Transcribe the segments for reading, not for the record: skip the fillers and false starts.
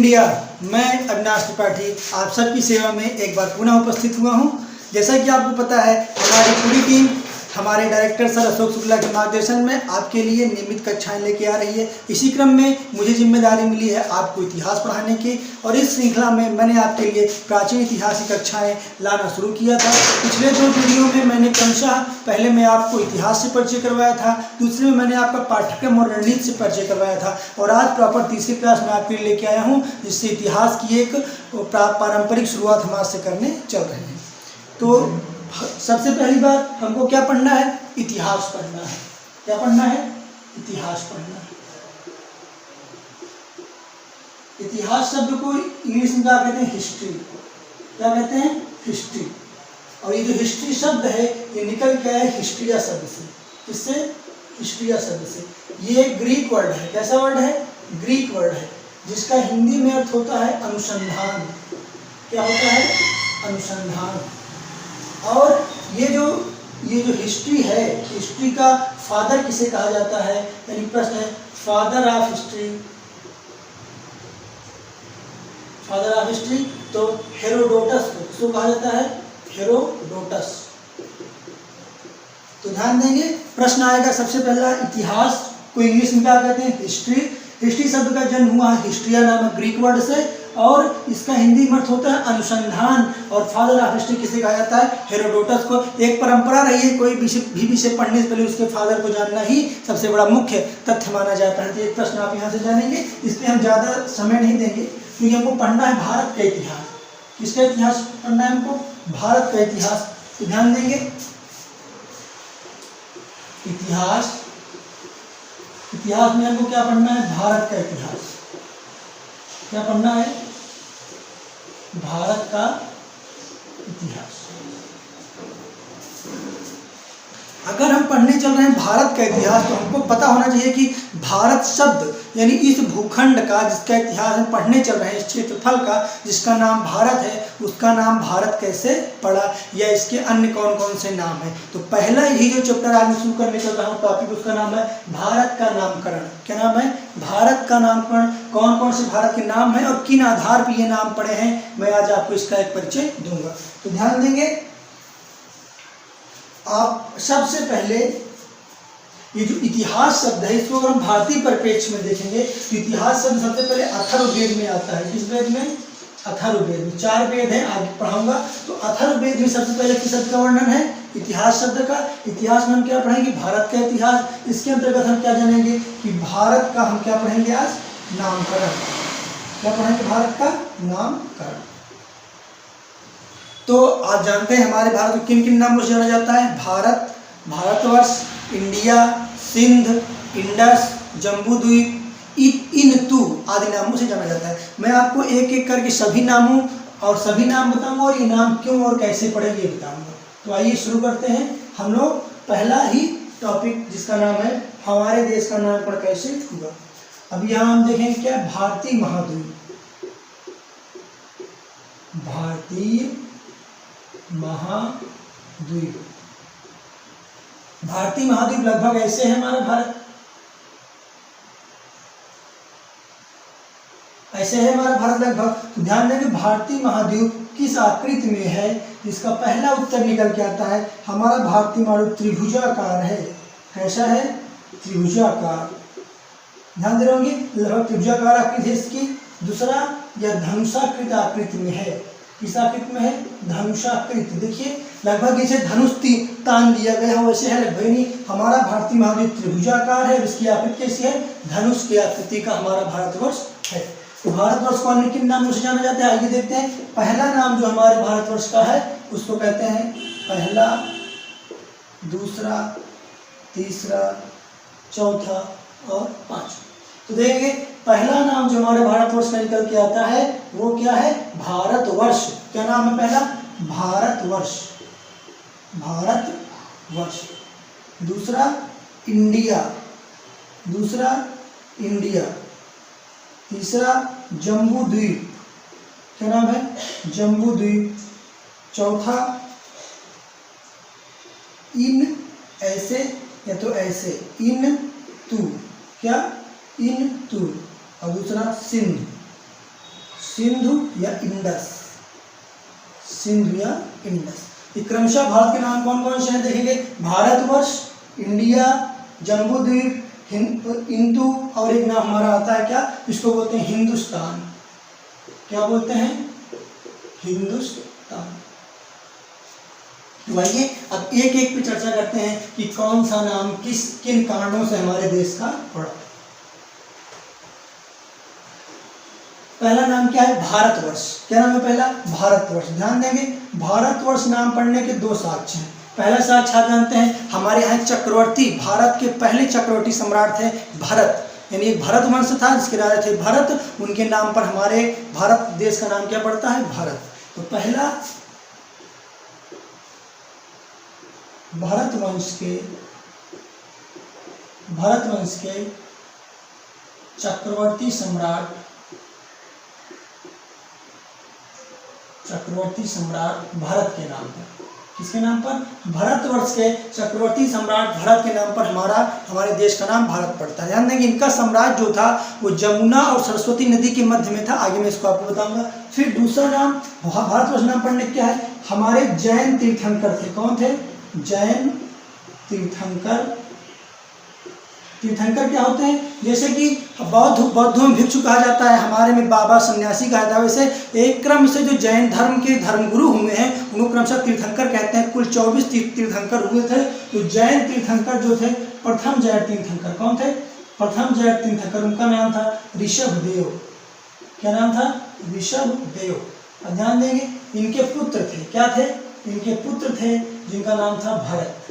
India. मैं अविनाश त्रिपाठी आप सबकी सेवा में एक बार पुनः उपस्थित हुआ हूं। जैसा कि आपको पता है, हमारी पूरी टीम हमारे डायरेक्टर सर अशोक शुक्ला के मार्गदर्शन में आपके लिए नियमित कक्षाएं लेके आ रही है। इसी क्रम में मुझे जिम्मेदारी मिली है आपको इतिहास पढ़ाने की, और इस श्रृंखला में मैंने आपके लिए प्राचीन इतिहास की कक्षाएं लाना शुरू किया था। पिछले 2 वीडियो में मैंने क्रमशः पहले मैं आपको इतिहास से परिचय करवाया था, दूसरे में मैंने आपका पाठ्यक्रम और रणनीति से परिचय करवाया था, और आज प्रॉपर तीसरी क्लास में आपके लिए लेके आया हूँ, जिससे इतिहास की एक पारंपरिक शुरुआत हम आज से करने चल रहे हैं। तो सबसे पहली बात हमको क्या पढ़ना है? इतिहास पढ़ना है। क्या पढ़ना है? इतिहास पढ़ना है। इतिहास शब्द को इंग्लिश में क्या कहते हैं? हिस्ट्री। क्या कहते हैं? हिस्ट्री। और ये जो हिस्ट्री शब्द है ये निकल के आया हिस्ट्रिया शब्द से। किससे? हिस्ट्रिया शब्द से। ये ग्रीक वर्ड है। कैसा वर्ड है? ग्रीक वर्ड है, जिसका हिंदी में अर्थ होता है अनुसंधान। क्या होता है? अनुसंधान। और ये जो हिस्ट्री है, हिस्ट्री का फादर किसे कहा जाता है? यानी प्रश्न है, father of history. Father of history तो हेरोडोटस को कहा जाता है, हेरोडोटस। तो ध्यान देंगे, प्रश्न आएगा सबसे पहला, इतिहास को इंग्लिश में क्या कहते हैं? हिस्ट्री। हिस्ट्री शब्द का जन्म हुआ है हिस्ट्रिया नामक ग्रीक वर्ड से, और इसका हिंदी में अर्थ होता है अनुसंधान। और फादर ऑफ हिस्ट्री किसे कहा जाता है? हेरोडोटस को। एक परंपरा रही है, कोई भी विषय पढ़ने से पहले उसके फादर को जानना ही सबसे बड़ा मुख्य तथ्य माना जाता है। तो एक प्रश्न आप यहाँ से जानेंगे, इसलिए हम ज़्यादा समय नहीं देंगे, क्योंकि हमको पढ़ना है भारत का इतिहास। किसका इतिहास पढ़ना है हमको? भारत का इतिहास। तो ध्यान देंगे, इतिहास में हमको क्या पढ़ना है? भारत का इतिहास। क्या पढ़ना है? भारत का इतिहास। अगर हम पढ़ने चल रहे हैं भारत का इतिहास, तो हमको पता होना चाहिए कि भारत शब्द यानी इस भूखंड का जिसका इतिहास हम पढ़ने चल रहे हैं, इस क्षेत्रफल का जिसका नाम भारत है, उसका नाम भारत कैसे पड़ा, या इसके अन्य कौन कौन से नाम हैं। तो पहला ही जो चैप्टर आज मैं शुरू करने चल रहा हूँ टॉपिक, उसका नाम है भारत का नामकरण। क्या नाम है? भारत का नामकरण। कौन कौन से भारत के नाम हैं और किन आधार पर ये नाम पड़े हैं, मैं आज आपको इसका एक परिचय दूंगा। तो ध्यान देंगे, आप सबसे पहले ये जो इतिहास शब्द है, इसको अगर हम भारतीय परिप्रेक्ष्य में देखेंगे तो इतिहास शब्द सबसे पहले अथर्ववेद में आता है। किस वेद में? अथर्ववेद में। 4 वेद हैं, आगे पढ़ाऊंगा। तो अथर्ववेद में सबसे पहले किस शब्द का वर्णन है? इतिहास शब्द का। इतिहास में हम क्या पढ़ेंगे? भारत का इतिहास। इसके अंतर्गत हम क्या जानेंगे कि भारत का हम क्या पढ़ेंगे आज? नामकरण। क्या पढ़ेंगे? भारत का नामकरण। तो आप जानते हैं हमारे भारत को किन किन नामों से जाना जाता है? भारत, भारतवर्ष, इंडिया, सिंध, इंडस, जम्बूद्वीप, इनतू आदि नामों से जाना जाता है। मैं आपको एक एक करके सभी नामों और सभी नाम बताऊंगा, और ये नाम क्यों और कैसे पड़े ये बताऊंगा। तो आइए शुरू करते हैं। हम लोग पहला ही टॉपिक जिसका नाम है हमारे देश का नामकरण कैसे हुआ। अब यहाँ हम देखेंगे क्या? भारतीय महाद्वीप। भारतीय महाद्वीप। भारतीय महाद्वीप लगभग ऐसे है हमारा भारत, ऐसे है हमारा भारत लगभग। तो ध्यान देंगे, भारतीय महाद्वीप किस आकृति में है? इसका पहला उत्तर निकल के आता है, हमारा भारतीय महाद्वीप त्रिभुजाकार है। कैसा है? त्रिभुजाकार। ध्यान दे रहे होंगे, लगभग त्रिभुजाकार आकृति है इसकी। दूसरा, यह धनुषाकृत आकृति में है। किस आकृति में है? धनुषाकृति। देखिए, लगभग इसे धनुष तान दिया गया है, वैसे है लगभग नहीं। हमारा भारतीय महाद्वीप त्रिभुजाकार है, इसकी आकृति कैसी है? धनुष की आकृति का हमारा भारतवर्ष है। तो भारतवर्ष को अन्य किन नामों से जाना जाता है? आइए देखते हैं। पहला नाम जो हमारे भारतवर्ष का है उसको कहते हैं पहला, दूसरा, तीसरा, चौथा और पांचवा। तो देखेंगे, पहला नाम जो हमारे भारतवर्ष का निकल के आता है वो क्या है? भारतवर्ष। क्या नाम है पहला? भारतवर्ष। भारतवर्ष। दूसरा, इंडिया। दूसरा, इंडिया। तीसरा, जम्बूद्वीप। क्या नाम है? जम्बूद्वीप। चौथा, इन ऐसे या तो ऐसे, इन तू। क्या? इन तू। और दूसरा, सिंध। सिंधु या इंडस, सिंधु या इंडस। ये क्रमशः भारत के नाम कौन कौन से हैं देखेंगे, भारतवर्ष, इंडिया, जम्बूद्वीप, इंदु, और एक नाम हमारा आता है क्या, इसको बोलते हैं हिंदुस्तान। क्या बोलते हैं, हिंदुस्तान। तो आइए अब एक एक पे चर्चा करते हैं कि कौन सा नाम किन कारणों से हमारे देश का पड़ा। पहला नाम क्या है, भारतवर्ष। क्या नाम है पहला, भारतवर्ष। ध्यान देंगे, भारतवर्ष नाम पढ़ने के दो साक्ष्य हैं। पहला साक्ष्य आप जानते हैं, हमारे यहाँ चक्रवर्ती, भारत के पहले चक्रवर्ती सम्राट थे भरत, यानी एक भरत वंश था जिसके राजा थे भरत, उनके नाम पर हमारे भारत देश का नाम क्या पड़ता है, भारत। तो पहला भारत वंश के चक्रवर्ती सम्राट भारत के नाम पर, किसके नाम पर, भारतवर्ष के चक्रवर्ती सम्राट भरत के नाम पर हमारे देश का नाम भारत पड़ता है। ध्यान देंगे, इनका साम्राज्य जो था वो जमुना और सरस्वती नदी के मध्य में था। आगे मैं इसको आपको बताऊंगा। फिर दूसरा नाम भारतवर्ष नाम पढ़ने क्या है, हमारे जैन तीर्थंकर थे। कौन थे, जैन तीर्थंकर। तीर्थंकर क्या होते हैं, जैसे कि बौद्धों में भिक्षु कहा जाता है, हमारे में बाबा सन्यासी कहा जाता है, वैसे एक क्रम से जो जैन धर्म के धर्मगुरु हुए हैं उनको क्रमशः तीर्थंकर कहते हैं। कुल 24 तीर्थंकर हुए थे। तो जैन तीर्थंकर जो थे, प्रथम जैन तीर्थंकर कौन थे, प्रथम जैन तीर्थंकर, उनका नाम था ऋषभदेव। क्या नाम था, ऋषभदेव। और ध्यान देंगे, इनके पुत्र थे, क्या थे, इनके पुत्र थे जिनका नाम था भरत।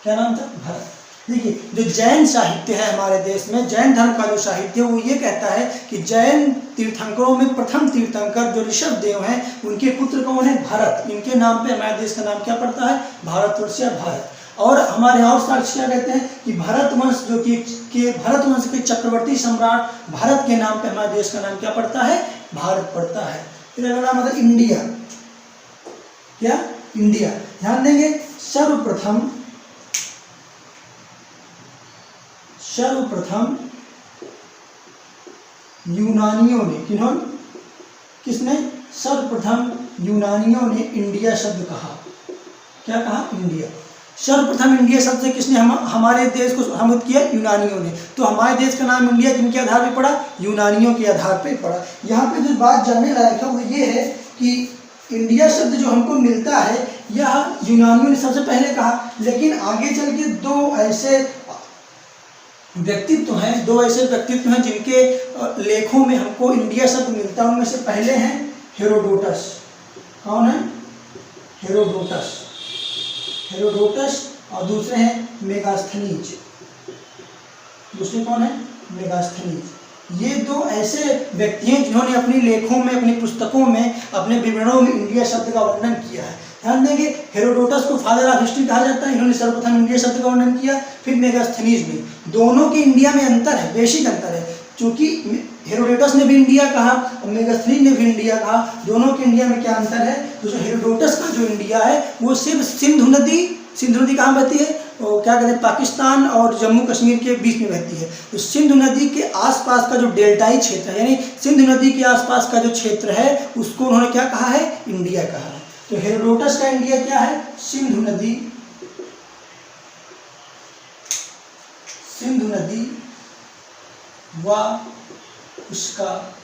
क्या नाम था, भरत। देखिए, जो जैन साहित्य है हमारे देश में, जैन धर्म का जो साहित्य है वो ये कहता है कि जैन तीर्थंकरों में प्रथम तीर्थंकर जो ऋषभदेव हैं, उनके पुत्र कौन है, भरत। इनके नाम पे हमारे देश का नाम क्या पड़ता है, भारतवर्ष या भारत। और हमारे और साक्ष्य क्या कहते हैं कि भारतवंश जो कि भारतवंश के चक्रवर्ती सम्राट भरत के नाम पे हमारे देश का नाम क्या पड़ता है, भारत पड़ता है। फिर अगला मतलब इंडिया। क्या, इंडिया। ध्यान देंगे, सर्वप्रथम यूनानियों ने, किसने, सर्वप्रथम यूनानियों ने इंडिया शब्द कहा। क्या कहा, इंडिया। सर्वप्रथम इंडिया शब्द से किसने हमारे देश को सम्मिलित किया, यूनानियों ने। तो हमारे देश का नाम इंडिया किनके आधार पर पड़ा, यूनानियों के आधार पर पड़ा। यहाँ पे जो बात जानने लायक है वो ये है कि इंडिया शब्द जो हमको मिलता है यह यूनानियों ने सबसे पहले कहा, लेकिन आगे चल के दो ऐसे व्यक्तित्व हैं जिनके लेखों में हमको इंडिया शब्द मिलता है। उनमें से पहले हैं हेरोडोटस। कौन है, हेरोडोटस। और दूसरे हैं मेगास्थनीज। दूसरे कौन है, मेगास्थनीज। ये दो ऐसे व्यक्ति हैं जिन्होंने अपनी लेखों में, अपनी पुस्तकों में, अपने विवरणों में इंडिया शब्द का वर्णन किया है। ध्यान देंगे, हेरोडोटस को फादर ऑफ हिस्ट्री कहा जाता है, इन्होंने सर्वप्रथम इंडिया शब्द का वर्णन किया। फिर मेगास्थनीज ने। दोनों के इंडिया में अंतर है, बेसिक अंतर है। चूंकि हेरोडोटस ने भी इंडिया कहा और मेगास्थनीज ने भी इंडिया कहा, दोनों के इंडिया में क्या अंतर है, तो जो हेरोडोटस का जो इंडिया है वो सिर्फ सिंधु नदी कहाँ बहती है, वो क्या कहते हैं, पाकिस्तान और जम्मू कश्मीर के बीच में बहती है। तो सिंधु नदी के आसपास का जो डेल्टाई क्षेत्र है, यानी सिंधु नदी के आसपास का जो क्षेत्र है, उसको उन्होंने क्या कहा है, इंडिया कहा है। तो हेरोडोटस का इंडिया क्या है, सिंधु नदी व उसका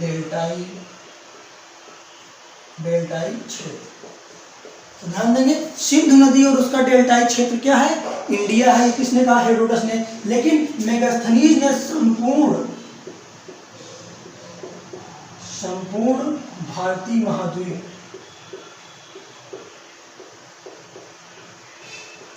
डेल्टाई क्षेत्र। तो ध्यान देंगे, सिंधु नदी और उसका डेल्टाई क्षेत्र क्या है, इंडिया है। किसने कहा, हेरोडोटस ने। लेकिन मेगास्थनीज ने संपूर्ण भारतीय महाद्वीप,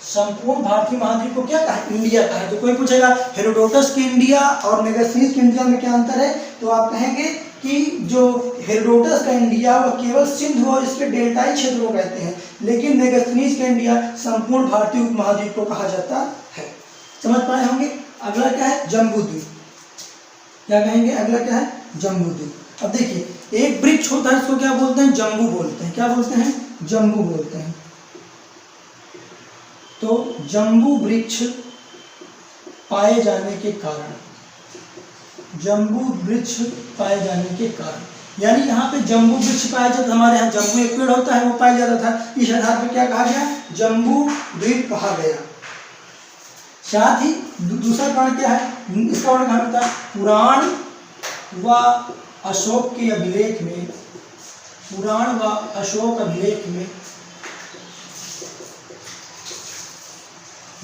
संपूर्ण भारतीय महाद्वीप को क्या कहा, इंडिया कहा है। तो कोई पूछेगा हेरोडोटस के इंडिया और मेगास्थनीज के इंडिया में क्या अंतर है, तो आप कहेंगे कि जो हेरोडोटस का इंडिया वो केवल सिंधु और इसके डेल्टाई क्षेत्र को कहते हैं, लेकिन मेगास्थनीज का इंडिया संपूर्ण भारतीय उपमहाद्वीप को कहा जाता है। समझ पाए होंगे। अगला क्या है, जम्बूद्वीप। क्या कहेंगे, अगला क्या है, जम्बूद्वीप। अब देखिए, एक वृक्ष होता है, इसको क्या बोलते हैं, जम्बू बोलते हैं। क्या बोलते हैं, जम्बू बोलते हैं। तो जम्बू वृक्ष पाए जाने के कारण जम्बू वृक्ष पाए जाने के कारण, यानी यहाँ पे जम्बू वृक्ष पाया जाता, हमारे यहाँ जम्बू एक पेड़ होता है वो पाया जाता था, इस आधार पर क्या कहा गया, जम्बू द्वीप कहा गया। साथ ही दूसरा कारण क्या है, इसका वर्ण कहा था, पुराण व अशोक के अभिलेख में, पुराण व अशोक अभिलेख में,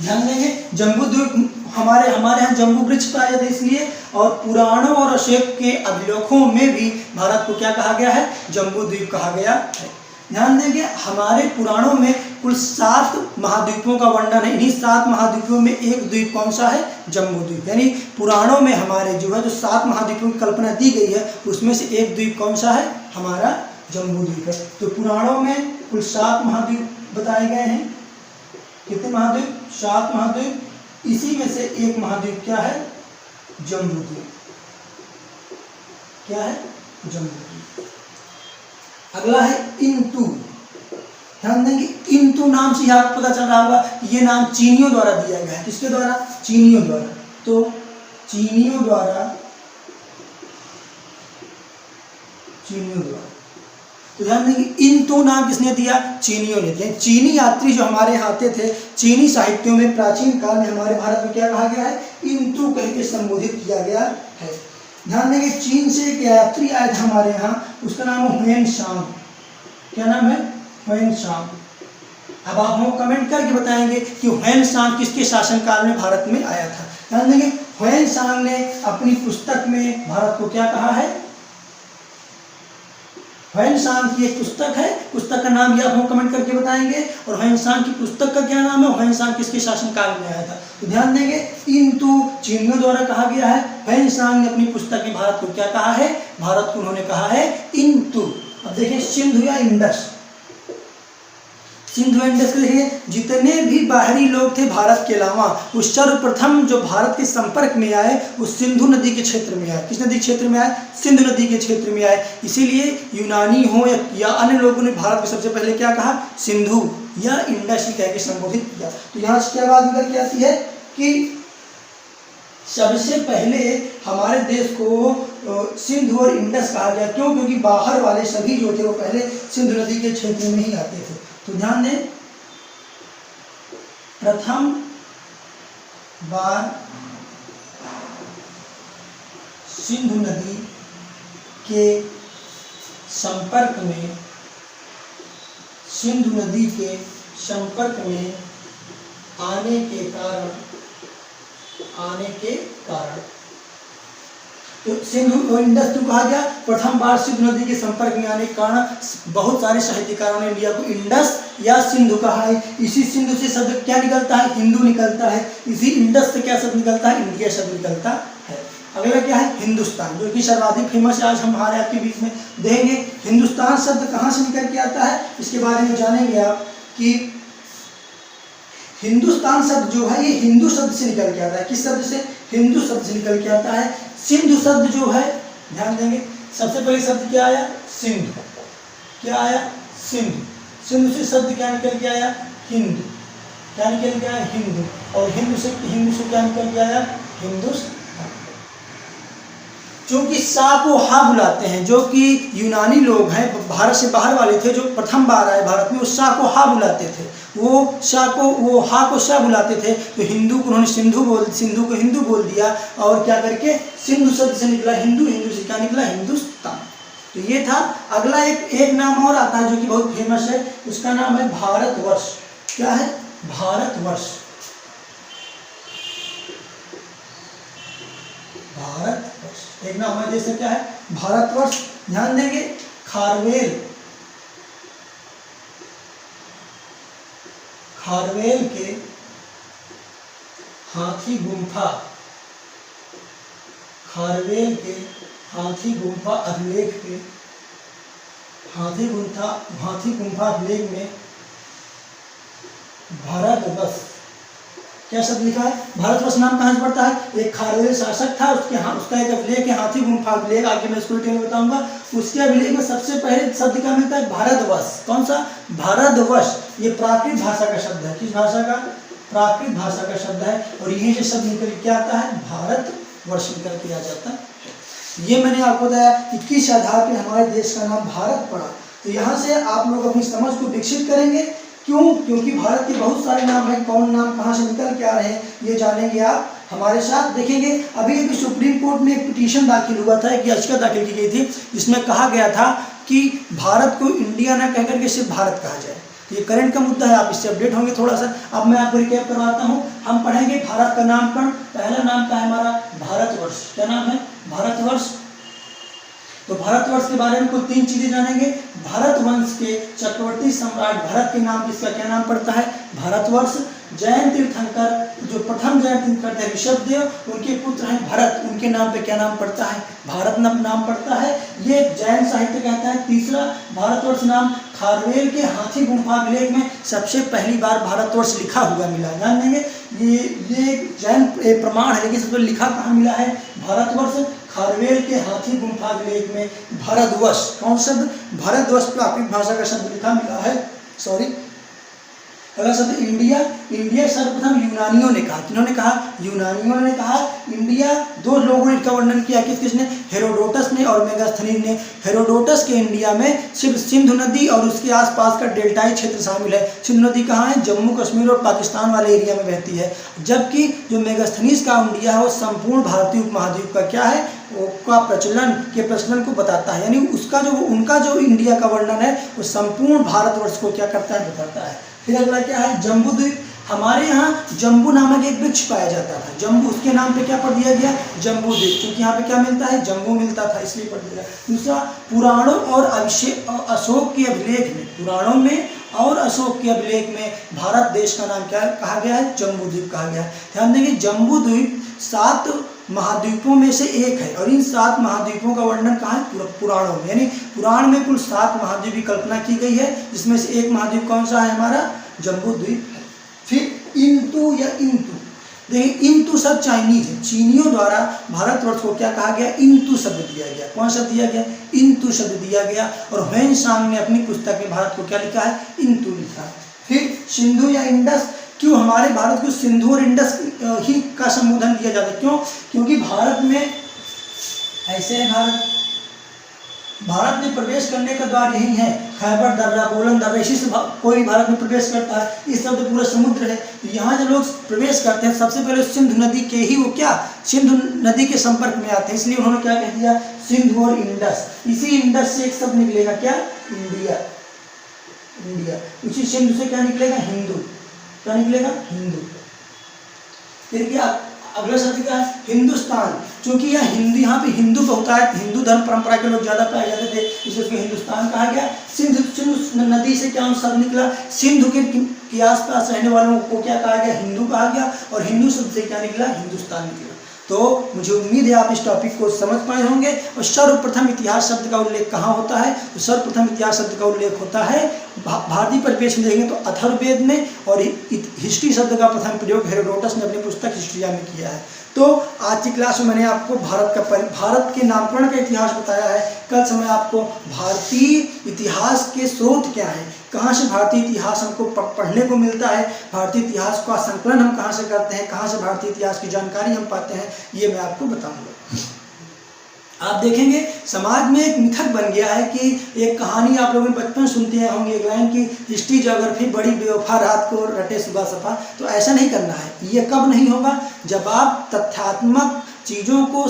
ध्यान देंगे जम्बू द्वीप हमारे यहाँ जम्बू वृक्ष पाया जाता है इसलिए, और पुराणों और अशोक के अभिलेखों में भी भारत को क्या कहा गया है, जम्बू द्वीप कहा गया है। ध्यान देंगे हमारे पुराणों में कुल 7 महाद्वीपों का वर्णन है, इन्हीं 7 महाद्वीपों में एक द्वीप कौन सा है, जम्बू द्वीप। यानी पुराणों में हमारे जो है जो 7 महाद्वीपों की कल्पना दी गई है उसमें से एक द्वीप कौन सा है, हमारा जम्बू द्वीप है। तो पुराणों में कुल 7 महाद्वीप बताए गए हैं, कितने महाद्वीप, 7 महाद्वीप, इसी में से एक महाद्वीप क्या है, जम्बू द्वीप, क्या है, जम्बू द्वीप। अगला है इंतु, ध्यान देंगे इंतु नाम से आपको पता चल रहा होगा ये नाम चीनियों द्वारा दिया गया है, किसके द्वारा, चीनियों द्वारा। तो चीनियों द्वारा, चीनियों द्वारा, तो ध्यान देंगे इंतु नाम किसने दिया, चीनियों ने दिया। चीनी यात्री जो हमारे यहाँ आते थे, चीनी साहित्यों में प्राचीन काल में हमारे भारत में क्या कहा गया है, इंतु कह के संबोधित किया गया है। ध्यान देंगे चीन से एक यात्री आया था हमारे यहाँ, उसका नाम है हुएन सांग, क्या नाम है, हुएन सांग। अब आप हमको कमेंट करके बताएंगे कि हुएन सांग किसके शासनकाल में भारत में आया था। ध्यान देंगे हुएन सांग ने अपनी पुस्तक में भारत को क्या कहा है, हुएन सांग की एक पुस्तक है, पुस्तक का नाम ये आप हमको कमेंट करके बताएंगे, और हुएन सांग की पुस्तक का क्या नाम है, हुएन सांग किसके शासनकाल में आया था। तो ध्यान देंगे इंतु चीनियों द्वारा कहा गया है, हुएन सांग ने अपनी पुस्तक में भारत को क्या कहा है, भारत को उन्होंने कहा है इंतु। अब देखिए सिंधु या इंडस, सिंधु इंडस के देखिए जितने भी बाहरी लोग थे भारत के अलावा, वो सर्वप्रथम जो भारत के संपर्क में आए वो सिंधु नदी के क्षेत्र में आए। किस नदी के क्षेत्र में आए, सिंधु नदी के क्षेत्र में आए। इसीलिए यूनानी हो या अन्य लोगों ने भारत को सबसे पहले क्या कहा, सिंधु या इंडस कह के संबोधित किया। तो यहाँ से क्या बात निकल के आती है कि सबसे पहले हमारे देश को सिंधु और इंडस कहा गया, क्यों, क्योंकि बाहर वाले सभी जो थे वो पहले सिंधु नदी के क्षेत्र में ही आते थे। तो ध्यान दें प्रथम बार सिंधु नदी के संपर्क में, सिंधु नदी के संपर्क में आने के कारण तो सिंधु और इंडस क्यों कहा गया, प्रथम बार सिंधु नदी के संपर्क में आने के कारण बहुत सारे साहित्यकारों ने लिया को इंडस या सिंधु कहा है। इसी सिंधु से शब्द क्या निकलता है, हिंदू निकलता है। इसी इंडस से क्या शब्द निकलता है, इंडिया शब्द निकलता है। अगला क्या है, हिंदुस्तान, जो कि सर्वाधिक फेमस है, आज हम हमारे आपके बीच में देखेंगे। हिंदुस्तान शब्द कहाँ से निकल के आता है, इसके बारे में जानेंगे आप कि हिंदुस्तान शब्द जो है ये हिंदू शब्द से निकल के आता है। किस शब्द से, हिंदू शब्द से निकल के आता है। सिंधु शब्द जो है, ध्यान देंगे सबसे पहले शब्द क्या आया, सिंधु, क्या आया, सिंधु। सिंधु से शब्द क्या निकल के आया, हिंदू, क्या निकल के आया, हिंदू। और हिंदू से क्या निकल के आया, हिंदुस्तान। चूंकि सा को हा बुलाते हैं, जो कि यूनानी लोग हैं, भारत से बाहर वाले थे जो प्रथम बार आए भारत में, वो सा को हा बुलाते थे, वो हा को सा बुलाते थे। तो हिंदू को उन्होंने सिंधु को हिंदू बोल दिया, और क्या करके सिंधु शब्द से निकला हिंदू, हिंदू से क्या निकला, हिंदुस्तान। तो ये था। अगला एक नाम और आता है जो कि बहुत फेमस है, उसका नाम है भारतवर्ष। क्या है, भारतवर्ष, भारतवर्ष एक नाम हमारे देश का क्या है, भारतवर्ष। ध्यान देंगे खारवेल के हाथी गुम्फा, खारवेल के हाथी गुम्फा अभिलेख के हाथी गुम्फा अभिलेख में भारतवर्ष क्या शब्द लिखा है, भारतवर्ष नाम कहाँ से पड़ता है, एक खारवेल शासक था, उसका एक अभिलेख है हाथी गुम्फा अभिलेख, आगे मैं इसको डिटेल में बताऊंगा। उसके अभिलेख में सबसे पहले शब्द क्या मिलता है, भारतवर्ष। कौन सा, भारतवर्ष। ये प्राकृत भाषा का शब्द है। किस भाषा का, प्राकृत भाषा का शब्द है। और यही से शब्द निकल के आता है, भारतवर्ष निकल के आ जाता है। ये मैंने आपको बताया कि किस आधार पे हमारे देश का नाम भारत पड़ा। तो यहाँ से आप लोग अपनी समझ को विकसित करेंगे। क्यों? क्योंकि भारत के बहुत सारे नाम हैं, कौन नाम कहाँ से निकल के आ रहे हैं ये जानेंगे आप हमारे साथ। देखेंगे अभी अभी सुप्रीम कोर्ट में एक पिटीशन दाखिल हुआ था, एक याचिका दाखिल की गई थी, जिसमें कहा गया था कि भारत को इंडिया ना कहकर के सिर्फ भारत कहा जाए। ये करंट का मुद्दा है, आप इससे अपडेट होंगे थोड़ा सा। अब मैं आपको रिकैप करवाता हूँ। हम पढ़ेंगे भारत का नामकरण। पहला नाम का है हमारा भारतवर्ष। क्या नाम है? भारतवर्ष। तो भारतवर्ष के बारे में कुल 3 चीजें जानेंगे। भारत वंश के चक्रवर्ती सम्राट भरत के नाम, इसका क्या नाम पड़ता है? भारतवर्ष। जैन तीर्थंकर, जो प्रथम जैन तीर्थंकर थे ऋषभदेव, उनके पुत्र हैं भरत, उनके नाम पे क्या नाम पड़ता है? भारत नाम पड़ता है। ये जैन साहित्य कहता है। तीसरा भारतवर्ष नाम खारवेल के हाथी गुम्फा अभिलेख में सबसे पहली बार भारतवर्ष लिखा हुआ मिला। ध्यान देंगे ये जैन प्रमाण है, लेकिन सबसे लिखा कहाँ मिला है? भारतवर्ष। खारवेल के हाथी गुम्फा अभिलेख में भारतवर्ष, कौन शब्द? भारतवर्ष प्राकृत भाषा का शब्द लिखा मिला है। सॉरी, अगला शब्द इंडिया। इंडिया सर्वप्रथम यूनानियों ने कहा। किन्होंने कहा? यूनानियों ने कहा इंडिया। 2 लोगों ने इसका वर्णन किया, किसने? हेरोडोटस ने और मेगास्थनीज ने। हेरोडोटस के इंडिया में सिर्फ सिंधु नदी और उसके आसपास का डेल्टाई क्षेत्र शामिल है। सिंधु नदी कहाँ है? जम्मू कश्मीर और पाकिस्तान वाले एरिया में बहती है। जबकि जो मेगास्थनीज का इंडिया है वो संपूर्ण भारतीय उपमहाद्वीप का क्या है? का प्रचलन को बताता है। यानी उनका जो इंडिया का वर्णन है वो संपूर्ण भारतवर्ष को क्या करता है? बताता है। फिर अगला क्या है? जम्बू द्वीप। हमारे यहाँ जम्बू नामक एक वृक्ष पाया जाता था। जम्बू, उसके नाम पे क्या पढ़ दिया गया? जम्बू द्वीप, क्योंकि यहाँ पे क्या मिलता है? जम्बू मिलता था, इसलिए पढ़ दिया। दूसरा, पुराणों और अशोक के अभिलेख में, पुराणों में और अशोक के अभिलेख में भारत देश का नाम क्या कहा गया है? जम्बू द्वीप कहा गया है। ध्यान देंगे जम्बू द्वीप 7 महाद्वीपों में से एक है, और इन 7 महाद्वीपों का वर्णन कहाँ है? पुराणों में। यानी पुराण में कुल 7 महाद्वीप की कल्पना की गई है, जिसमें से एक महाद्वीप कौन सा है? हमारा जम्बू द्वीप है। फिर इंतु या इंतु, देखिए इंतु शब्द चाइनीज है। चीनियों द्वारा भारतवर्ष को क्या कहा गया? इंतु शब्द दिया गया। कौन शब्द दिया गया? इंतु शब्द दिया गया। और ह्वेनसांग ने अपनी पुस्तक में भारत को क्या लिखा है? इंतु लिखा। फिर सिंधु या इंडस। क्यों हमारे भारत को सिंधु और इंडस ही का संबोधन दिया जाता है? क्यों? क्योंकि भारत में ऐसे है, भारत में प्रवेश करने का द्वार यही है। खैबर दर्रा, बोलन दर्रा, इसी से कोई भी भारत में प्रवेश करता है। इस तरफ तो पूरा समुद्र है। तो यहाँ जो लोग प्रवेश करते हैं सबसे पहले सिंधु नदी के ही वो क्या? सिंधु नदी के संपर्क में आते हैं, इसलिए उन्होंने क्या कह दिया? सिंधु और इंडस। इसी इंडस से एक शब्द निकलेगा क्या? इंडिया। इंडिया। उसी सिंधु से क्या निकलेगा? हिंदू। क्या निकलेगा? हिंदू। फिर क्या अगला शब्द क्या है? हिंदुस्तान। क्योंकि यह हिंदू, यहाँ पे हिंदू होता है, हिंदू धर्म परंपरा के लोग ज्यादा पाए जाते थे, इसलिए उसको हिंदुस्तान कहा गया। सिंधु नदी से क्या शब्द निकला? सिंधु के आसपास रहने वालों को क्या कहा गया? हिंदू कहा गया। और हिंदू शब्द से क्या निकला? हिंदुस्तान निकला। तो मुझे उम्मीद है आप इस टॉपिक को समझ पाए होंगे। और सर्वप्रथम इतिहास शब्द का उल्लेख कहाँ होता है? तो सर्वप्रथम इतिहास शब्द का उल्लेख होता है भारतीय परिप्रेक्ष्य में देखेंगे तो अथर्ववेद में, और हिस्ट्री शब्द का प्रथम प्रयोग हेरोडोटस ने अपनी पुस्तक हिस्ट्रिया में किया है। तो आज की क्लास में मैंने आपको भारत के नामकरण का इतिहास बताया है। कल समय आपको भारतीय इतिहास के स्रोत क्या है, कहाँ से भारतीय इतिहास हमको पढ़ने को मिलता है, भारतीय इतिहास का संकलन हम कहाँ से करते हैं, कहाँ से भारतीय इतिहास की जानकारी हम पाते हैं, ये मैं आपको बताऊंगा। आप देखेंगे समाज में एक मिथक बन गया है कि एक कहानी आप लोगों ने बचपन सुनते हैं होंगे, एक लाइन की हिस्ट्री ज्योग्राफी बड़ी बेवफा रात को रटे सुबह सफा। तो ऐसा नहीं करना है। ये कब नहीं होगा? जब आप तथ्यात्मक चीज़ों को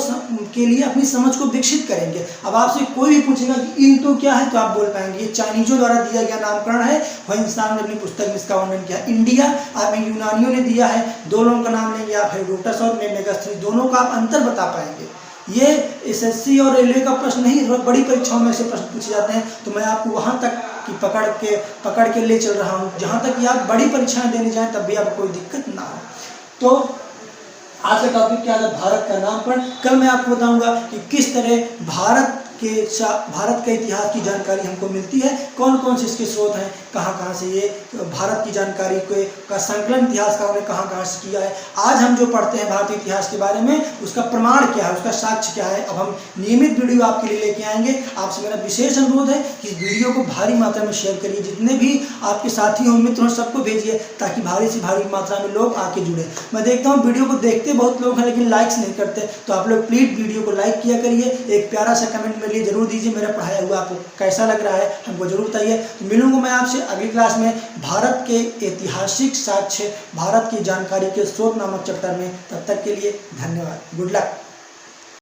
के लिए अपनी समझ को विकसित करेंगे। अब आपसे कोई भी पूछेगा कि इंतु क्या है तो आप बोल पाएंगे ये चाइनीजों द्वारा दिया गया नामकरण है। ह्वेनसांग ने अपनी पुस्तक में इसका वर्णन किया। इंडिया आप यूनानियों ने दिया है। 2 लोगों का नाम लेंगे आप, हेरोडोटस और मेगास्थनीज, दोनों का आप अंतर बता पाएंगे। ये एसएससी और रेलवे का प्रश्न नहीं, थोड़ा बड़ी परीक्षाओं में से प्रश्न पूछे जाते हैं। तो मैं आपको वहाँ तक की पकड़ के ले चल रहा हूँ जहाँ तक कि आप बड़ी परीक्षाएं देने जाएं तब भी आपको कोई दिक्कत ना हो। तो आज का टॉपिक क्या है? भारत का नामकरण। कल मैं आपको बताऊंगा कि किस तरह भारत भारत के इतिहास की जानकारी हमको मिलती है। कौन कौन से इसके स्रोत हैं, कहाँ कहाँ से ये भारत की जानकारी का संकलन इतिहासकारों ने कहाँ कहाँ से किया है। आज हम जो पढ़ते हैं भारतीय इतिहास के बारे में, उसका प्रमाण क्या है, उसका साक्ष्य क्या है। अब हम नियमित वीडियो आपके लिए लेके आएंगे। आपसे मेरा विशेष अनुरोध है कि इस वीडियो को भारी मात्रा में शेयर करिए, जितने भी आपके साथी हों, मित्र हों, सबको भेजिए, ताकि भारी से भारी मात्रा में लोग आके जुड़े। मैं देखता हूँ वीडियो को देखते बहुत लोग हैं लेकिन लाइक्स नहीं करते, तो आप लोग प्लीज़ वीडियो को लाइक किया करिए। एक प्यारा सा कमेंट मेरे लिए जरूर दीजिए, मेरा पढ़ाया हुआ आपको कैसा लग रहा है हमको जरूर बताइए। तो मिलूंगा मैं आपसे अगली क्लास में भारत के ऐतिहासिक साक्ष्य, भारत की जानकारी के स्रोत नामक चैप्टर में। तब तक के लिए धन्यवाद। Good luck.